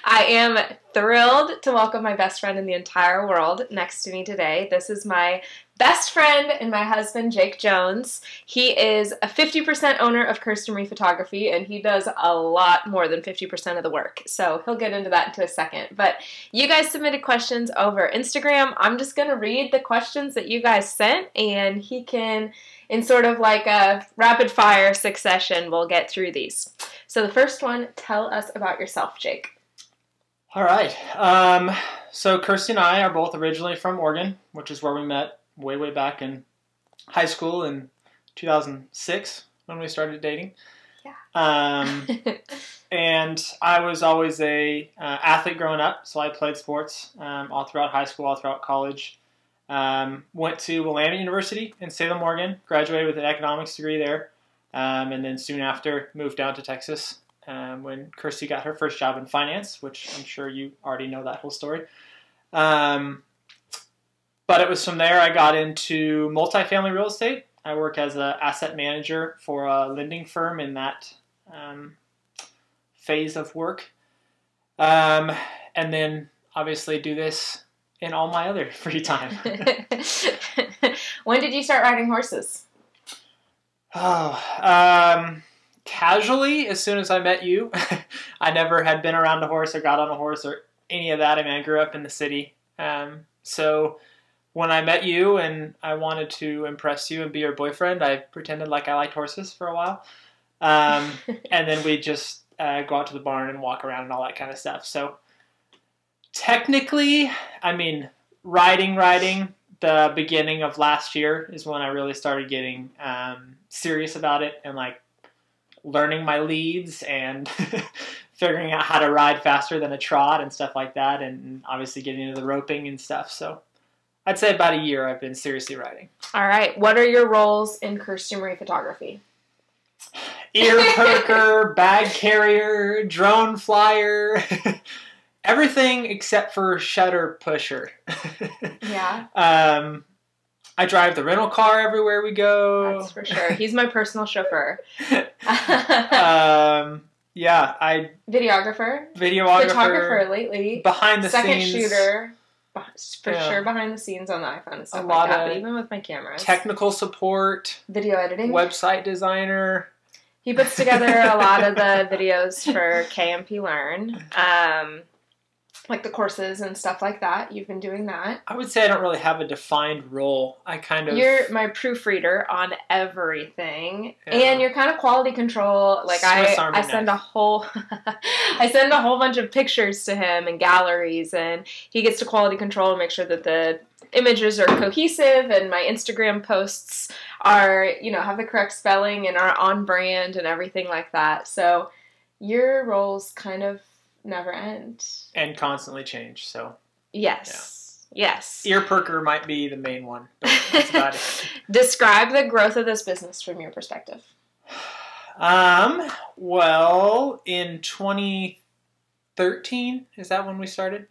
I am thrilled to welcome my best friend in the entire world next to me today. This is my best friend and my husband, Jake Jones. He is a 50% owner of Kirsten Marie Photography, and he does a lot more than 50% of the work. So he'll get into that in a second. But you guys submitted questions over Instagram. I'm just going to read the questions that you guys sent, and he can, in sort of like a rapid fire succession, we'll get through these. So the first one, tell us about yourself, Jake. All right. So Kirsty and I are both originally from Oregon, which is where we met way back in high school in 2006 when we started dating. Yeah. And I was always a athlete growing up, so I played sports all throughout high school, all throughout college. Went to Willamette University in Salem, Oregon, graduated with an economics degree there, and then soon after moved down to Texas when Kirsty got her first job in finance, which I'm sure you already know that whole story. But it was from there I got into multifamily real estate. I work as an asset manager for a lending firm in that phase of work. And then obviously do this in all my other free time. When did you start riding horses? Casually, as soon as I met you. I never had been around a horse or got on a horse or any of that. I mean, I grew up in the city. So when I met you and I wanted to impress you and be your boyfriend, I pretended like I liked horses for a while. And then we just go out to the barn and walk around and all that kind of stuff. So technically, I mean, riding, the beginning of last year is when I really started getting serious about it and like learning my leads and figuring out how to ride faster than a trot and stuff like that, and obviously getting into the roping and stuff. So I'd say about a year I've been seriously riding. All right. What are your roles in Kirsten Marie Photography? Ear perker, bag carrier, drone flyer, everything except for shutter pusher. Yeah. I drive the rental car everywhere we go. That's for sure. He's my personal chauffeur. Yeah, Videographer. Photographer lately. Behind the Second scenes. shooter. For sure, behind the scenes on the iPhone and stuff A like lot that. of But even with my cameras. Technical support. Video editing. Website designer. He puts together a lot of the videos for KMP Learn. Like the courses and stuff like that. You've been doing that. I would say I don't really have a defined role. I kind of... You're my proofreader on everything. Yeah. And you're kind of quality control. Like I send a whole I send a whole bunch of pictures to him and galleries, and he gets to quality control and make sure that the images are cohesive and my Instagram posts are, have the correct spelling and are on brand and everything like that. So your roles kind of never end. And constantly change, so. Yes. Yeah. Yes. Ear perker might be the main one, but that's about it. Describe the growth of this business from your perspective. Well, in 2013, is that when we started?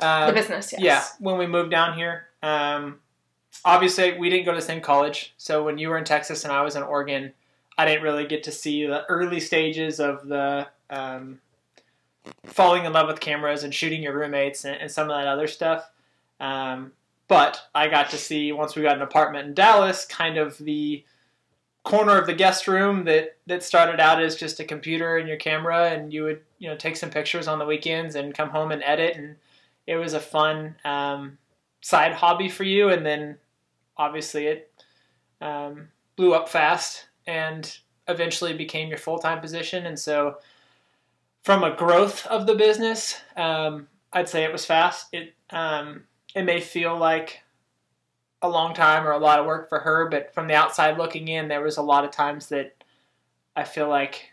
The business, yes. Yeah, when we moved down here. Obviously, we didn't go to the same college, so when you were in Texas and I was in Oregon, I didn't really get to see the early stages of the falling in love with cameras and shooting your roommates and some of that other stuff. But I got to see, once we got an apartment in Dallas, kind of the corner of the guest room that started out as just a computer and your camera, and you would take some pictures on the weekends and come home and edit, and it was a fun side hobby for you. And then obviously it blew up fast and eventually became your full-time position. And so from a growth of the business, I'd say it was fast. It may feel like a long time or a lot of work for her, but from the outside looking in, there was a lot of times that I feel like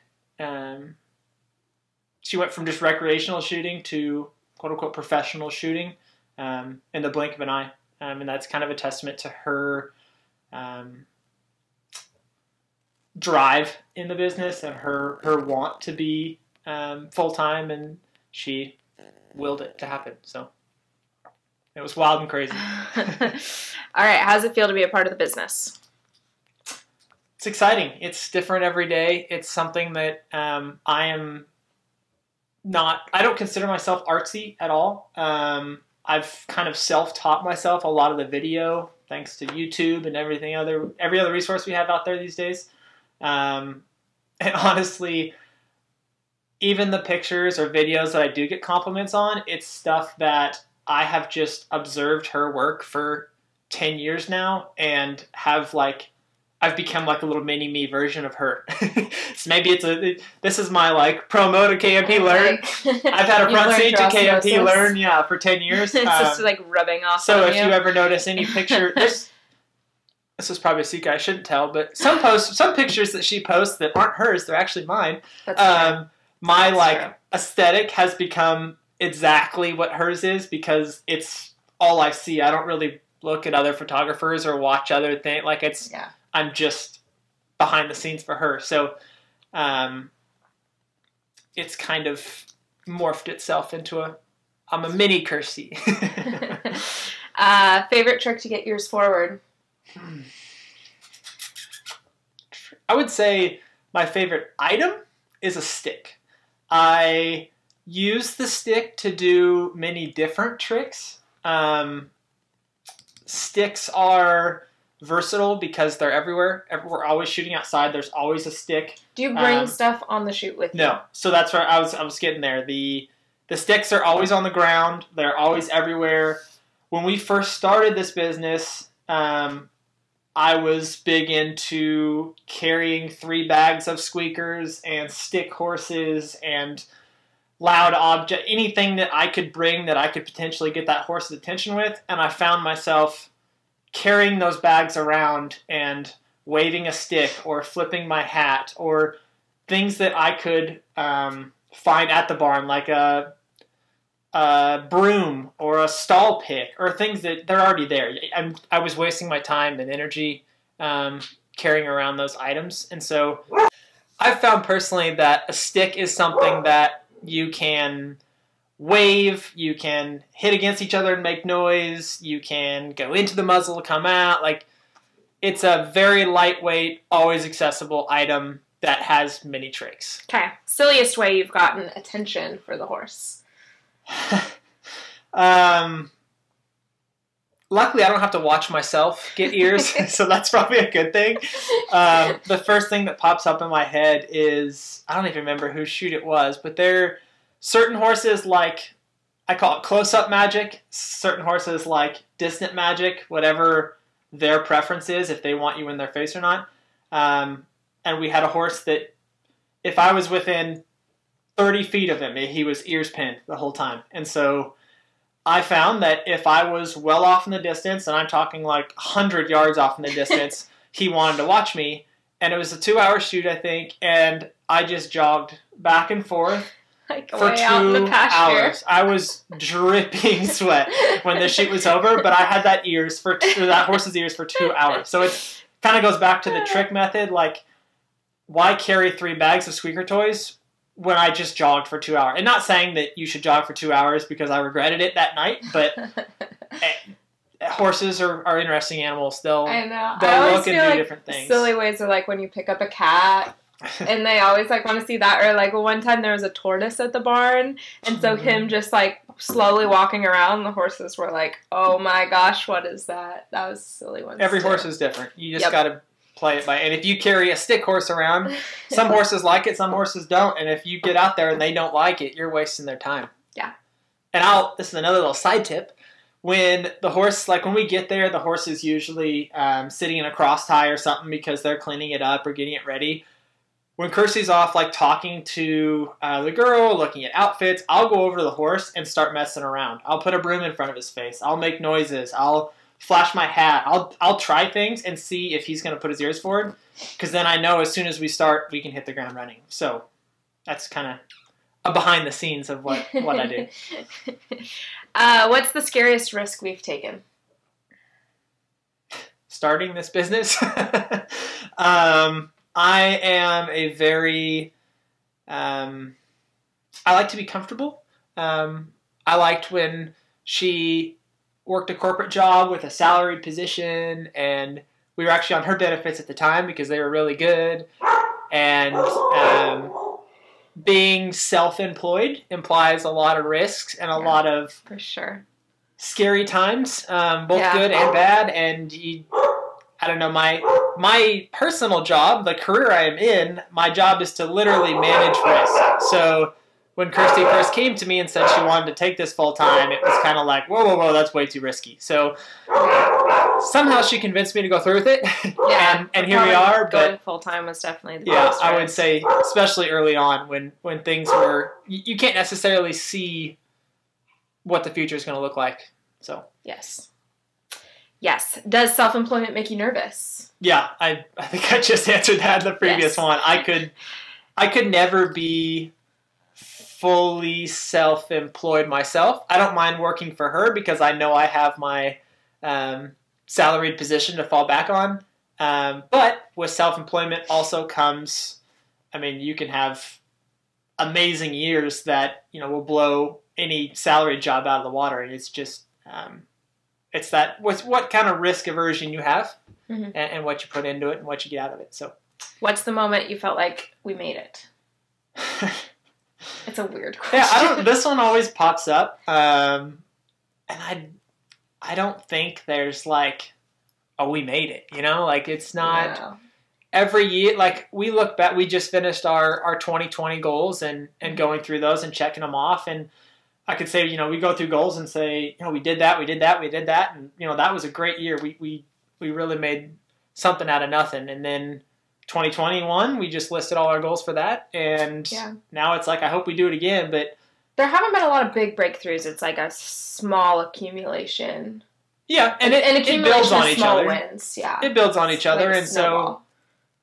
she went from just recreational shooting to quote-unquote professional shooting in the blink of an eye. And that's kind of a testament to her drive in the business and her want to be full-time, and she willed it to happen. So it was wild and crazy. All right. How does it feel to be a part of the business? It's exciting. It's different every day. It's something that I am I don't consider myself artsy at all. I've kind of self-taught myself a lot of the video thanks to YouTube and every other resource we have out there these days. And honestly, even the pictures or videos that I do get compliments on, it's stuff that I have just observed her work for 10 years now and have like, I've become like a little mini me version of her. So maybe this is my like promo to KMP Learn. I've had a front seat to KMP Learn, yeah, for 10 years. It's just like rubbing off. So on if you ever notice any picture, this is probably a secret I shouldn't tell, but some pictures that she posts that aren't hers, they're actually mine. That's my That's true. aesthetic has become exactly what hers is because it's all I see. I don't really look at other photographers or watch other things. Like I'm just behind the scenes for her. So it's kind of morphed itself into I'm a mini Kirsty. Favorite trick to get yours forward? I would say my favorite item is a stick. I use the stick to do many different tricks. Sticks are versatile because they're everywhere. We're always shooting outside. There's always a stick. Do you bring stuff on the shoot with you? No. So that's where I was getting there. The sticks are always on the ground. They're always everywhere. When we first started this business, I was big into carrying 3 bags of squeakers and stick horses and loud object, anything that I could bring that I could potentially get that horse's attention with. And I found myself carrying those bags around and waving a stick or flipping my hat or things that I could find at the barn, like a broom or a stall pick or things that they're already there. I was wasting my time and energy carrying around those items. And so I've found personally that a stick is something that you can wave, you can hit against each other and make noise, you can go into the muzzle, come out. Like, it's a very lightweight, always accessible item that has many tricks. Okay. Silliest way you've gotten attention for the horse? Luckily, I don't have to watch myself get ears, so that's probably a good thing. The first thing that pops up in my head is, I don't even remember whose shoot it was, but there are certain horses like, I call it close-up magic, certain horses like distant magic, whatever their preference is, if they want you in their face or not. And we had a horse that, if I was within 30 feet of him, he was ears pinned the whole time. And so I found that if I was well off in the distance, and I'm talking like 100 yards off in the distance, he wanted to watch me. And it was a 2-hour shoot, I think, and I just jogged back and forth Like for 2 hours. I was dripping sweat when the shoot was over, but I had that horse's ears for 2 hours. So it kind of goes back to the trick method, like, why carry 3 bags of squeaker toys when I just jogged for 2 hours? And not saying that you should jog for 2 hours because I regretted it that night, but horses are interesting animals. They'll look and do different things. Silly ways are like when you pick up a cat and they always like want to see that, or like one time there was a tortoise at the barn, and so him just like slowly walking around, the horses were like, oh my gosh, what is that? That was a silly one. Every horse is different. You just gotta play it by, and if you carry a stick horse around, some horses like it, some horses don't, and if you get out there and they don't like it, you're wasting their time. Yeah. And this is another little side tip. When the horse, like when we get there, the horse is usually sitting in a cross tie or something because they're cleaning it up or getting it ready. When Kirsty's off, like talking to the girl, looking at outfits, I'll go over to the horse and start messing around. I'll put a broom in front of his face. I'll make noises. I'll flash my hat. I'll try things and see if he's going to put his ears forward, because then I know as soon as we start, we can hit the ground running. So that's kind of a behind the scenes of what I do. What's the scariest risk we've taken? Starting this business? I am a very, I like to be comfortable. I liked when she worked a corporate job with a salaried position, and we were actually on her benefits at the time because they were really good. And being self-employed implies a lot of risks and a lot of for sure scary times, both good and bad. And I don't know, my personal job, the career I am in, my job is to literally manage risk. So when Kirsty first came to me and said she wanted to take this full time, it was kind of like, whoa, that's way too risky. So somehow she convinced me to go through with it. Yeah, and here we are. Going but full time was definitely the yeah, I would say, especially early on when things were, you can't necessarily see what the future is going to look like. So yes. Does self-employment make you nervous? Yeah, I think I just answered that in the previous one. I could never be fully self-employed myself. I don't mind working for her because I know I have my salaried position to fall back on. But with self-employment also comes, I mean, you can have amazing years that, will blow any salaried job out of the water. And it's just, it's that with what kind of risk aversion you have and what you put into it and what you get out of it. So what's the moment you felt like we made it? It's a weird question. Yeah, this one always pops up. And I don't think there's like, oh, we made it, like it's not every year. Like we look back, we just finished our 2020 goals and going through those and checking them off. And I could say, we go through goals and say, we did that. And, that was a great year. We really made something out of nothing. And then 2021, we just listed all our goals for that. And now it's like, I hope we do it again. But there haven't been a lot of big breakthroughs. It's like a small accumulation. Yeah, and it builds on each other. Wins, yeah. It builds on each other. Like and so,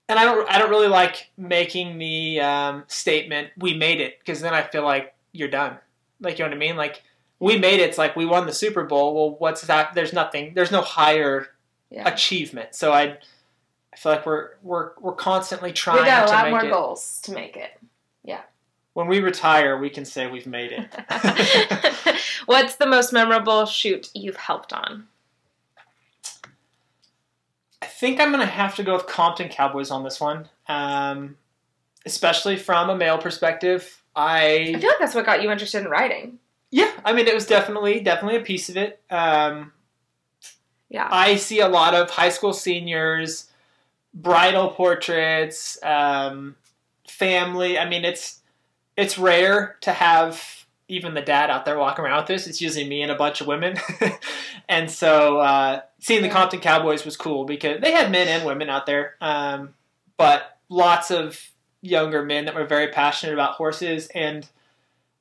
and I don't really like making the statement, we made it, because then I feel like you're done. Like, you know what I mean? Like, we made it. It's like we won the Super Bowl. Well, what's that? There's no higher achievement. So I feel like we're constantly trying to make it. We got a lot more goals to make it. Yeah. When we retire, we can say we've made it. What's the most memorable shoot you've helped on? I think I'm going to have to go with Compton Cowboys on this one, especially from a male perspective. I feel like that's what got you interested in writing. Yeah, I mean, it was definitely a piece of it. I see a lot of high school seniors, bridal portraits, family. I mean, it's rare to have even the dad out there walking around with this. It's usually me and a bunch of women. And so seeing the Compton Cowboys was cool because they had men and women out there, but lots of younger men that were very passionate about horses and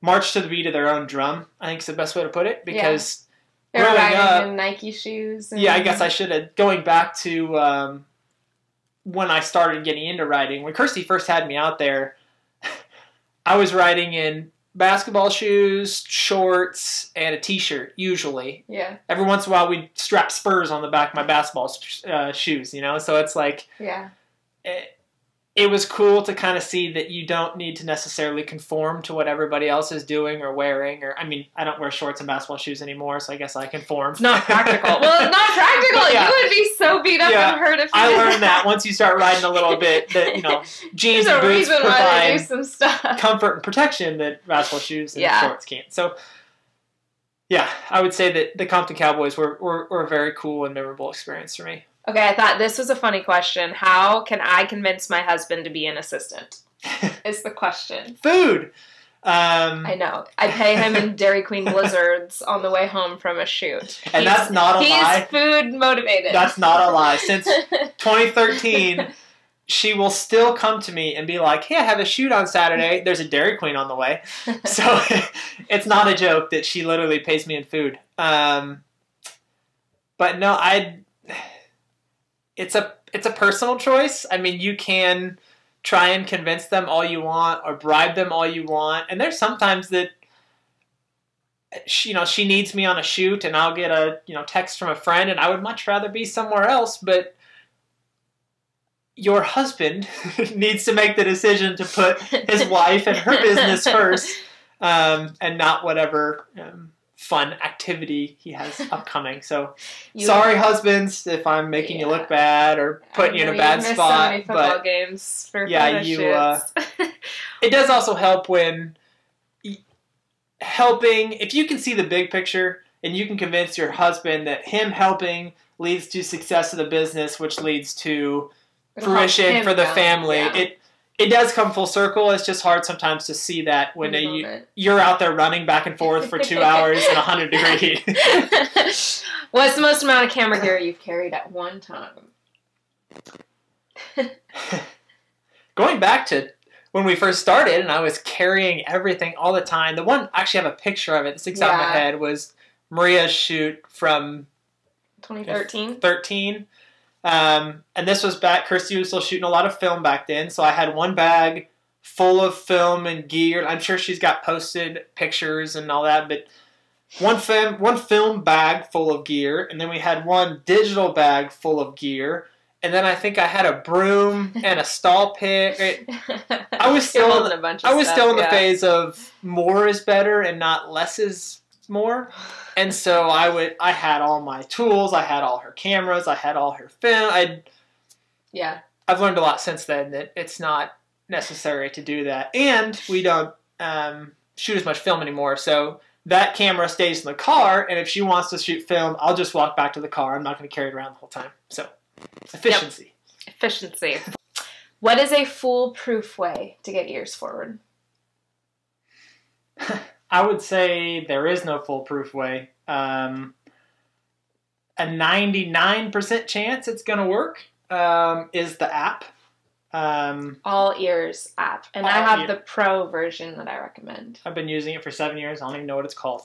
marched to the beat of their own drum, I think is the best way to put it, because they were riding in Nike shoes. Yeah, I guess I should have. Going back to when I started getting into riding, when Kirsty first had me out there, I was riding in basketball shoes, shorts, and a t-shirt, usually. Yeah. Every once in a while, we'd strap spurs on the back of my basketball shoes, So it's like... Yeah. It was cool to kind of see that you don't need to necessarily conform to what everybody else is doing or wearing. Or, I mean, I don't wear shorts and basketball shoes anymore, so I guess I conform. It's not practical. Well, it's not practical. Yeah. You would be so beat up and hurt if you I learned that once you start riding a little bit that, jeans and boots provide some stuff. Comfort and protection that basketball shoes and shorts can't. So, yeah, I would say that the Compton Cowboys were a very cool and memorable experience for me. Okay, I thought this was a funny question. How can I convince my husband to be an assistant? Is the question. Food. I know. I pay him in Dairy Queen blizzards on the way home from a shoot. And that's not a lie. He's food motivated. That's not a lie. Since 2013, she will still come to me and be like, hey, I have a shoot on Saturday. There's a Dairy Queen on the way. So it's not a joke that she literally pays me in food. But no, It's a personal choice. I mean, you can try and convince them all you want or bribe them all you want. And there's sometimes that she needs me on a shoot and I'll get a text from a friend and I would much rather be somewhere else. But your husband needs to make the decision to put his wife and her business first, and not whatever fun activity he has upcoming. So sorry, husbands, if I'm making you look bad or putting you in a bad spot. So many football games for photo shoots. It does also help when helping, if you can see the big picture and you can convince your husband that him helping leads to success of the business, which leads to fruition for the family. Yeah. It does come full circle. It's just hard sometimes to see that when you're out there running back and forth for 2 hours in 100-degree heat. What's the most amount of camera gear you've carried at one time? Going back to when we first started and I was carrying everything all the time, the one, I actually have a picture of it that sticks out in my head, was Maria's shoot from 2013. And this was back, Kirsty was still shooting a lot of film back then, so I had one bag full of film and gear. I'm sure she's got posted pictures and all that, but one film bag full of gear, and then we had one digital bag full of gear, and then I think I had a broom and a stall pick. I was still in the phase of more is better and not less is more. And so I had all my tools, I had all her cameras, I had all her film. I've learned a lot since then that it's not necessary to do that. And we don't shoot as much film anymore, so that camera stays in the car, and if she wants to shoot film, I'll just walk back to the car. I'm not going to carry it around the whole time. So, efficiency. Yep. Efficiency. What is a foolproof way to get ears forward? I would say there is no foolproof way. A 99% chance it's going to work is the app. All Ears app. And I have the pro version that I recommend. I've been using it for 7 years. I don't even know what it's called.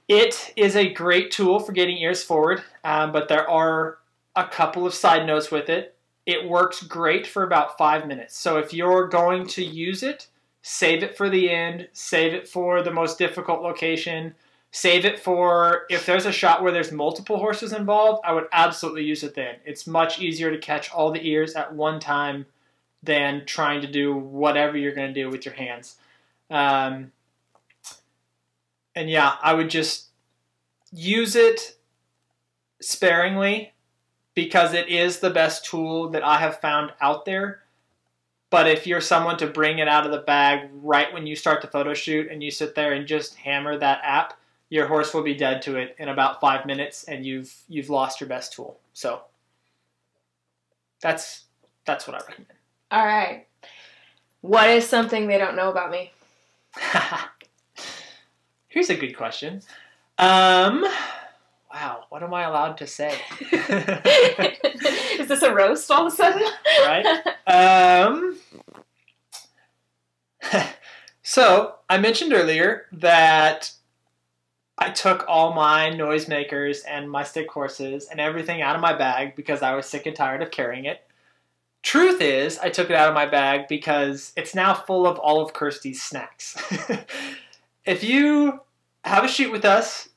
It is a great tool for getting ears forward, but there are a couple of side notes with it. It works great for about 5 minutes. So if you're going to use it, save it for the end, save it for the most difficult location, save it for if there's a shot where there's multiple horses involved, I would absolutely use it then. It's much easier to catch all the ears at one time than trying to do whatever you're going to do with your hands. And yeah, I would just use it sparingly because it is the best tool that I have found out there. But if you're someone to bring it out of the bag right when you start the photo shoot and you sit there and just hammer that app, your horse will be dead to it in about 5 minutes, and you've lost your best tool. So that's what I recommend. All right. What is something they don't know about me? Here's a good question. Wow, what am I allowed to say? Is this a roast all of a sudden? Right. So I mentioned earlier that I took all my noisemakers and my stick horses and everything out of my bag because I was sick and tired of carrying it. Truth is, I took it out of my bag because it's now full of all of Kirsty's snacks. If you have a shoot with us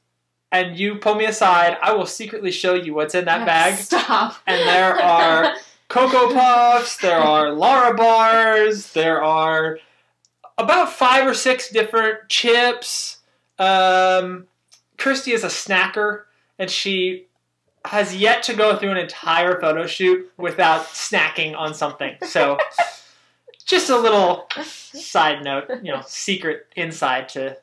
and you pull me aside, I will secretly show you what's in that bag. Stop. And there are Cocoa Puffs, there are Lara bars, there are about 5 or 6 different chips. Kirsty is a snacker, and she has yet to go through an entire photo shoot without snacking on something. So, just a little side note, secret inside to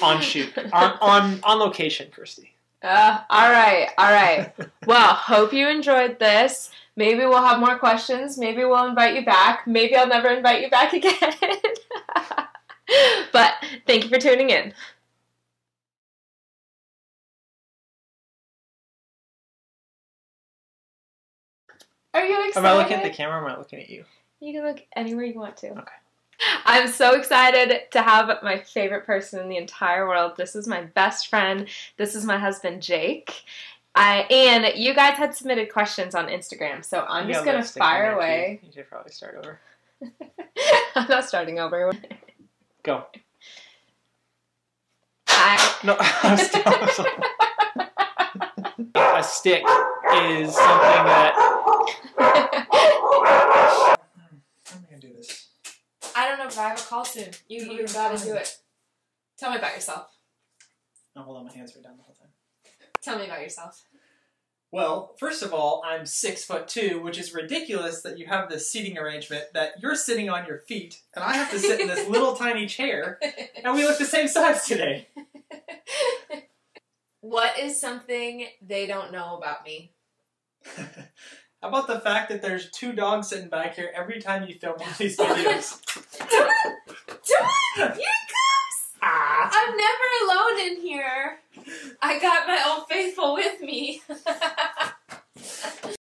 on shoot, on location, Kirsty. All right. Well, hope you enjoyed this. Maybe we'll have more questions. Maybe we'll invite you back. Maybe I'll never invite you back again. But thank you for tuning in. Are you excited? Am I looking at the camera or am I looking at you? You can look anywhere you want to. Okay. I'm so excited to have my favorite person in the entire world. This is my best friend. This is my husband, Jake. And you guys had submitted questions on Instagram, so I'm just going to fire away. You should probably start over. I'm not starting over. Go. No, a stick is something that... How am I going to do this? I don't know, but I have a call soon. You gotta do it. Tell me about yourself. Oh, hold on, my hands were down the whole time. Tell me about yourself. Well, first of all, I'm 6'2", which is ridiculous that you have this seating arrangement that you're sitting on your feet, and I have to sit in this little tiny chair, and we look the same size today. What is something they don't know about me? How about the fact that there's 2 dogs sitting back here every time you film one of these videos?